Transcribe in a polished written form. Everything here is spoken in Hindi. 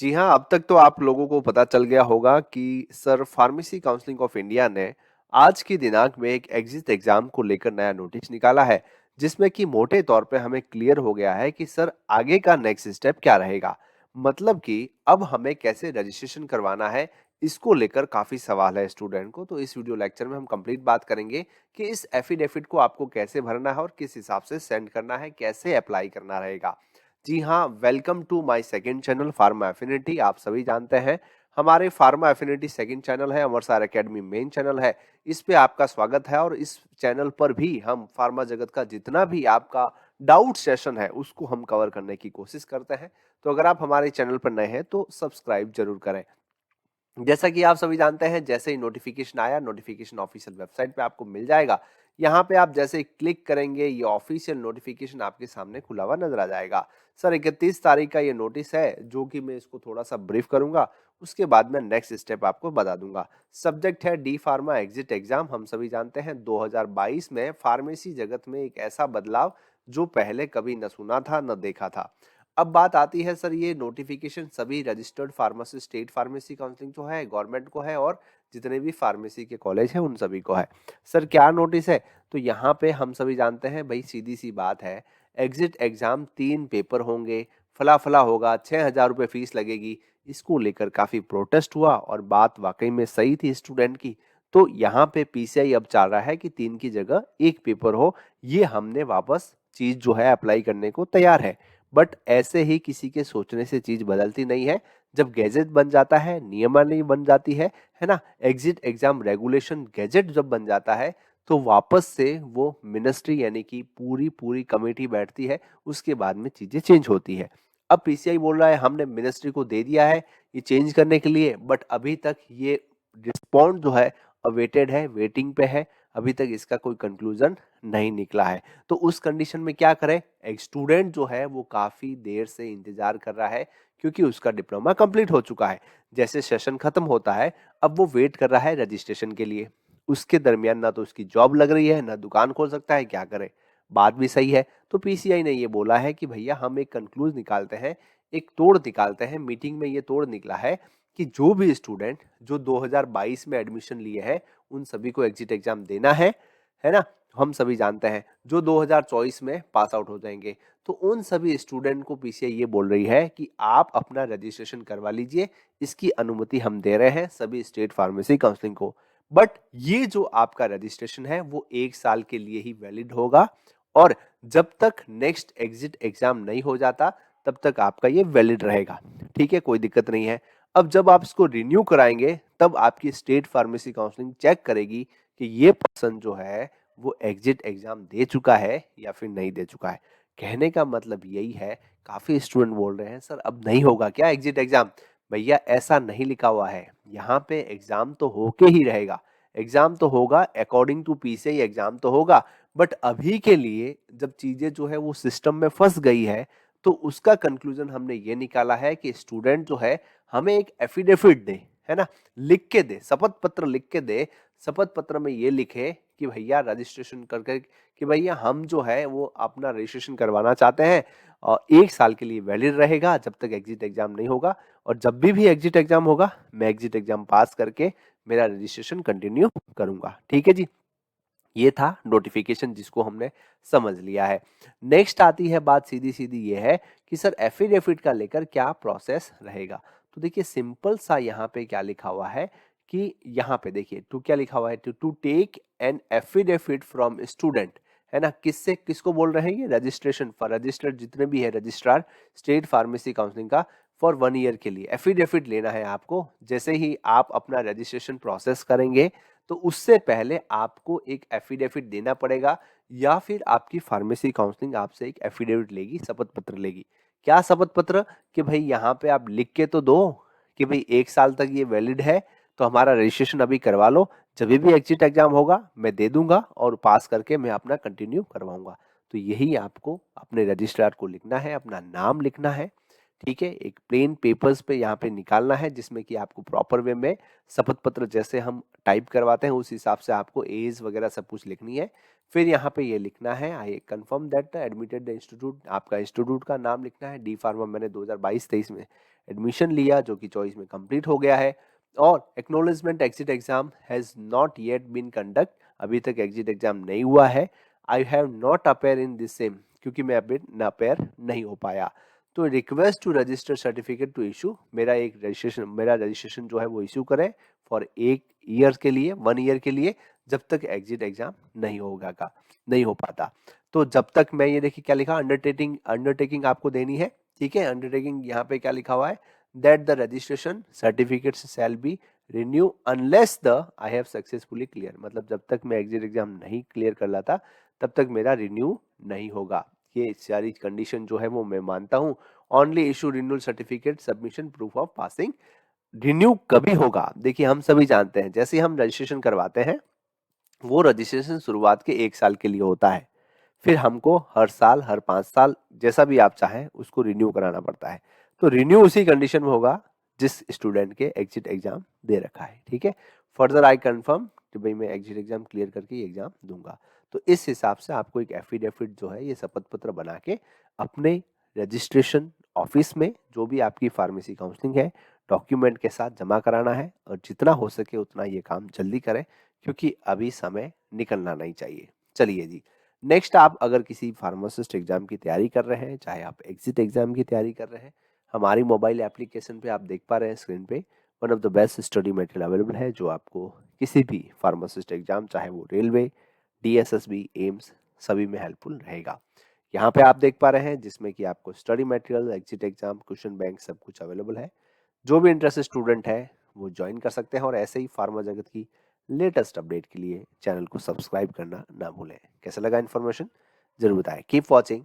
जी हाँ, अब तक तो आप लोगों को पता चल गया होगा कि sir pharmacy counselling of India ने आज की दिनांक में एक एग्जिट एग्जाम को लेकर नया नोटिस निकाला है, जिसमें कि मोटे तौर पे हमें क्लियर हो गया है कि सर आगे का नेक्स्ट स्टेप क्या रहेगा। मतलब कि अब हमें कैसे रजिस्ट्रेशन करवाना है, इसको लेकर काफी सवाल है स्टूडेंट को। तो इस वीडियो लेक्चर में हम कंप्लीट बात करेंगे कि इस एफिडेविट को आपको कैसे भरना है और किस हिसाब से सेंड करना है, कैसे अप्लाई करना रहेगा। जी हाँ, welcome to my second channel pharma affinity. आप सभी जानते हैं हमारे फार्मा एफिनिटी सेकंड चैनल है, अमरसार एकेडमी मेन चैनल है। इस पे आपका स्वागत है और इस चैनल पर भी हम फार्मा जगत का जितना भी आपका डाउट सेशन है उसको हम कवर करने की कोशिश करते हैं। तो अगर आप हमारे चैनल पर नए हैं तो सब्सक्राइब जरूर करें। जैसा कि आप सभी जानते हैं, जैसे ही नोटिफिकेशन आया, नोटिफिकेशन ऑफिशियल वेबसाइट पे आपको मिल जाएगा। यहाँ पे आप जैसे ही क्लिक करेंगे, ये ऑफिशियल नोटिफिकेशन आपके सामने खुला हुआ नजर आ जाएगा। सर 31 तारीख का ये नोटिस है, जो कि मैं इसको थोड़ा सा ब्रीफ करूंगा, उसके बाद मैं नेक्स्ट स्टेप आपको बता दूंगा। सब्जेक्ट है डी फार्मा एग्जिट एग्जाम। हम सभी जानते हैं 2022 में फार्मेसी जगत में एक ऐसा बदलाव जो पहले कभी न सुना था न देखा था। अब बात आती है सर, ये नोटिफिकेशन सभी registered pharmacy, state pharmacy counselling जो है गवर्नमेंट को है, और जितने भी फार्मेसी के कॉलेज है उन सभी को है। सर क्या नोटिस है? तो यहाँ पे हम सभी जानते हैं भाई, सीधी सी बात है, एग्जिट एग्जाम 3 पेपर होंगे, फला फला होगा, 6,000 रुपये फीस लगेगी। इसको लेकर काफी प्रोटेस्ट हुआ और बात वाकई में सही थी स्टूडेंट की। तो यहाँ पे पीसीआई अब चाह रहा है कि 3 की जगह 1 पेपर हो। ये हमने वापस चीज जो है अप्लाई करने को तैयार है। बट ऐसे ही किसी के सोचने से चीज बदलती नहीं है। जब गैजेट बन जाता है, नियमावली बन जाती है ना, एग्जिट एग्जाम रेगुलेशन गैजेट जब बन जाता है, तो वापस से वो मिनिस्ट्री यानी कि पूरी पूरी कमेटी बैठती है, उसके बाद में चीजें चेंज होती है। अब पीसीआई बोल रहा है हमने मिनिस्ट्री को दे दिया है ये चेंज करने के लिए, बट अभी तक ये रिस्पॉन्ड जो है अवेटेड है, वेटिंग पे है। अभी तक इसका कोई कंक्लूजन नहीं निकला है। तो उस कंडीशन में क्या करें? एक स्टूडेंट जो है वो काफी देर से इंतजार कर रहा है, क्योंकि उसका डिप्लोमा कंप्लीट हो चुका है। जैसे सेशन खत्म होता है, अब वो वेट कर रहा है रजिस्ट्रेशन के लिए। उसके दरमियान ना तो उसकी जॉब लग रही है, ना दुकान खोल सकता है, क्या करे? बात भी सही है। तो पीसीआई ने ये बोला है कि भैया हम एक कंक्लूज निकालते हैं, एक तोड़ निकालते हैं। मीटिंग में ये तोड़ निकला है कि जो भी स्टूडेंट जो 2022 में एडमिशन लिए हैं, उन सभी को एग्जिट एग्जाम देना है ना। हम सभी जानते हैं जो 2024 में पास आउट हो जाएंगे, तो उन सभी स्टूडेंट को पीसीआई ये बोल रही है कि आप अपना रजिस्ट्रेशन करवा लीजिए। इसकी अनुमति हम दे रहे हैं सभी स्टेट फार्मेसी काउंसलिंग को। बट ये जो आपका रजिस्ट्रेशन है वो 1 साल के लिए ही वैलिड होगा, और जब तक नेक्स्ट एग्जिट एग्जाम नहीं हो जाता तब तक आपका ये वैलिड रहेगा। ठीक है, कोई दिक्कत नहीं है। अब जब आप इसको रिन्यू कराएंगे, तब आपकी स्टेट फार्मेसी काउंसलिंग चेक करेगी कि ये पर्सन जो है वो एग्जिट एग्जाम दे चुका है या फिर नहीं दे चुका है। कहने का मतलब यही है। काफी स्टूडेंट बोल रहे हैं सर अब नहीं होगा क्या एग्जिट एग्जाम? भैया ऐसा नहीं लिखा हुआ है यहाँ पे, एग्जाम तो होके ही रहेगा। एग्जाम तो होगा, अकॉर्डिंग टू पीसीआई एग्जाम तो होगा। बट अभी के लिए जब चीजें जो है वो सिस्टम में फंस गई है, तो उसका कंक्लूजन हमने ये निकाला है कि स्टूडेंट जो है हमें एक एफिडेविट दे, है ना, लिख के दे, शपथ पत्र लिख के दे। शपथ पत्र में ये लिखे कि भैया रजिस्ट्रेशन करके, कि भैया हम जो है वो अपना रजिस्ट्रेशन करवाना चाहते हैं, और 1 साल के लिए वैलिड रहेगा जब तक एग्जिट एग्जाम नहीं होगा। और जब भी एग्जिट एग्जाम होगा, मैं एग्जिट एग्जाम पास करके मेरा रजिस्ट्रेशन कंटिन्यू करूंगा। ठीक है जी। ये था नोटिफिकेशन जिसको हमने समझ लिया है। नेक्स्ट आती है बात, सीधी सीधी ये है कि सर एफिडेविट का लेकर क्या प्रोसेस रहेगा। तो देखिए सिंपल सा यहाँ पे क्या लिखा हुआ है कि यहाँ पे देखिए टू क्या लिखा हुआ है, to take an affidavit from student, है ना। किससे, किसको बोल रहे हैं? ये रजिस्ट्रेशन फॉर रजिस्टर्ड जितने भी है रजिस्ट्रार स्टेट फार्मेसी काउंसलिंग का, फॉर 1 ईयर के लिए एफिडेविट लेना है आपको। जैसे ही आप अपना रजिस्ट्रेशन प्रोसेस करेंगे, तो उससे पहले आपको एक एफिडेविट देना पड़ेगा, या फिर आपकी फार्मेसी काउंसलिंग आपसे एक एफिडेविट लेगी, शपथ पत्र लेगी। क्या शपथ पत्र? कि भाई यहाँ पे आप लिख के तो दो कि भाई 1 साल तक ये वैलिड है, तो हमारा रजिस्ट्रेशन अभी करवा लो। जब भी एग्जिट एग्जाम होगा मैं दे दूंगा, और पास करके मैं अपना कंटिन्यू करवाऊंगा। तो यही आपको अपने रजिस्ट्रार को लिखना है, अपना नाम लिखना है। ठीक है, एक प्लेन पेपर्स पे यहाँ पे निकालना है, जिसमें कि आपको प्रॉपर वे में शपथ पत्र जैसे हम टाइप करवाते हैं उस हिसाब से आपको एज वगैरह सब कुछ लिखनी है। फिर यहाँ पे ये लिखना है, I confirm that admitted the institute, आपका इंस्टीट्यूट का नाम लिखना है। डी फार्मा मैंने 2022-23 में एडमिशन लिया जो कि चॉइस में कंप्लीट हो गया है, और acknowledgement exit exam has not yet been conduct, अभी तक एग्जिट एग्जाम नहीं हुआ है। I have not appear in this sem, क्योंकि मैं अभी अपेयर नहीं हो पाया। तो request to register certificate to issue, मेरा रजिस्ट्रेशन जो है वो इशू करें फॉर एक ईयर के लिए, 1 ईयर के लिए, जब तक एग्जिट एग्जाम नहीं हो पाता। तो जब तक मैं, ये देखिए क्या लिखा, अंडरटेकिंग आपको देनी है, ठीक है। अंडरटेकिंग यहाँ पे क्या लिखा हुआ है, that the registration certificate shall be renew unless the I have successfully clear, मतलब जब तक मैं एग्जिट एग्जाम नहीं क्लियर कर लाता तब तक मेरा रिन्यू नहीं होगा। ये सारी कंडीशन जो है वो मैं मानता हूँ। Only issue renewal certificate submission proof of passing. Renew कभी होगा, देखिए हम सभी जानते हैं, जैसे हम रजिस्ट्रेशन करवाते हैं, वो रजिस्ट्रेशन शुरुआत के 1 साल के लिए होता है, फिर हमको हर साल, हर 5 साल, जैसा भी आप चाहें उसको रिन्यू कराना पड़ता है। तो रिन्यू उसी कंडीशन में होगा जिस स्टूडेंट के एग्जिट एग्जाम दे रखा है, ठीक है। फर्दर आई कंफर्म कि भाई मैं एग्जिट एग्जाम क्लियर करके एग्जाम दूंगा। तो इस हिसाब से आपको एक एफिडेविट जो है, ये शपथ पत्र बना के अपने रजिस्ट्रेशन ऑफिस में, जो भी आपकी फार्मेसी काउंसलिंग है, डॉक्यूमेंट के साथ जमा कराना है, और जितना हो सके उतना ये काम जल्दी करें, क्योंकि अभी समय निकलना नहीं चाहिए। चलिए जी, नेक्स्ट, आप अगर किसी फार्मासिस्ट एग्जाम की तैयारी कर रहे हैं, चाहे आप एग्जिट एग्जाम की तैयारी कर रहे हैं, हमारी मोबाइल एप्लीकेशन पे आप देख पा रहे हैं स्क्रीन पे, one of the best study material available है, जो आपको किसी भी फार्मासिस्ट एग्जाम, चाहे वो रेलवे, डीएसएसबी, एम्स, सभी में हेल्पफुल रहेगा। यहाँ पे आप देख पा रहे हैं जिसमें कि आपको study material, exit exam, question bank, सब कुछ अवेलेबल है। जो भी इंटरेस्टेड स्टूडेंट है वो ज्वाइन कर सकते हैं, और ऐसे ही फार्मा जगत की लेटेस्ट अपडेट के लिए चैनल को सब्सक्राइब करना ना भूलें। कैसा लगा इन्फॉर्मेशन, जरूर बताएं। Keep watching.